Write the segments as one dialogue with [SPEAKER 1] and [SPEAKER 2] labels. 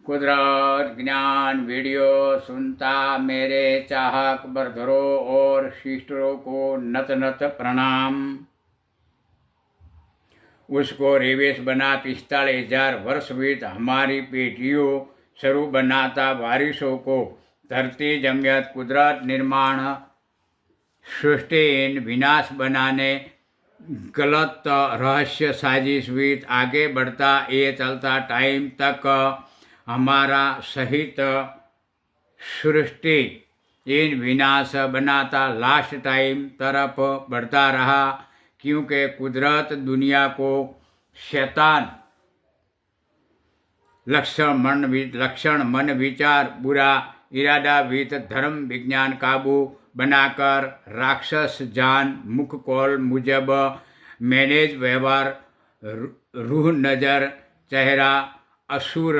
[SPEAKER 1] कुदरत ज्ञान वीडियो सुनता मेरे चाहक बरधरों और सिस्टरों को नत नत प्रणाम। उसको रेवेश बना 45,000 वर्ष बीत हमारी पेटियों शुरू बनाता वारिसों को धरती जमियत कुदरत निर्माण सृष्टि विनाश बनाने गलत रहस्य साजिश बीत आगे बढ़ता ये चलता टाइम तक हमारा सहित सृष्टि इन विनाश बनाता लास्ट टाइम तरफ बढ़ता रहा, क्योंकि कुदरत दुनिया को शैतान लक्षण मन विचार बुरा इरादा वित धर्म विज्ञान काबू बनाकर राक्षस जान मुख कौल मुजब मैनेज व्यवहार रूह नजर चेहरा असुर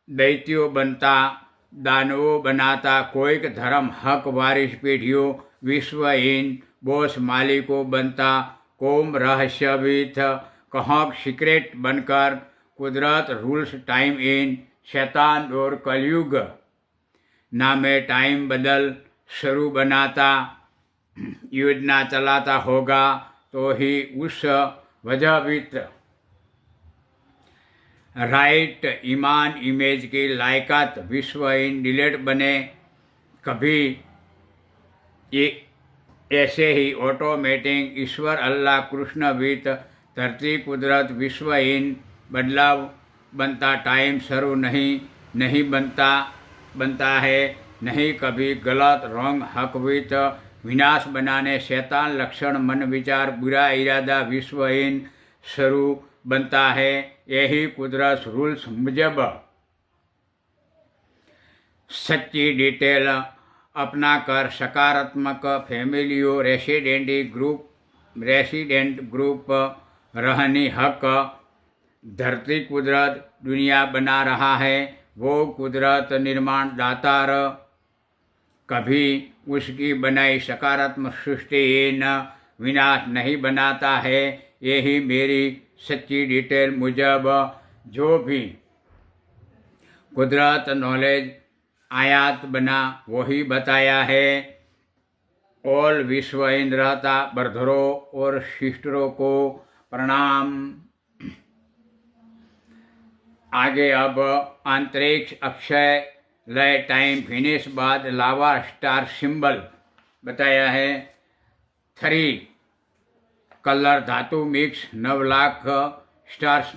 [SPEAKER 1] दैत्यों बनता दानवों बनाता कोईक धर्म हक वारिस पीढ़ियों विश्वहीन बोस मालिकों बनता कौम रहस्यविद कहक सीक्रेट बनकर कुदरत रूल्स टाइम इन शैतान और कलयुग नामे टाइम बदल शुरू बनाता योजना चलाता होगा तो ही उस वजहवित राइट ईमान इमेज की लायकात विश्व इन डिलेट बने। कभी ये ऐसे ही ऑटोमेटिक ईश्वर अल्लाह कृष्ण वित धरती कुदरत विश्व इन बदलाव बनता टाइम शुरू नहीं बनता है, नहीं कभी गलत रंग हकवित विनाश बनाने शैतान लक्षण मन विचार बुरा इरादा विश्वहीन शुरू बनता है। यही कुदरत रूल्स मुजब सच्ची डिटेल अपनाकर सकारात्मक फैमिलियों रेसिडेंट ग्रुप रहनी हक धरती कुदरत दुनिया बना रहा है। वो कुदरत निर्माण दातार कभी उसकी बनाई सकारात्मक सृष्टि न विनाश नहीं बनाता है। यही मेरी सच्ची डिटेल मुजब जो भी कुदरत नॉलेज आयात बना वही बताया है। ऑल विश्व इन रहता बरधरों और सिस्टरों को प्रणाम। आगे अब अंतरिक्ष अक्षय लय टाइम फिनिश बाद लावा स्टार सिंबल बताया है। 3 कलर धातु मिक्स 9 लाख स्टार्स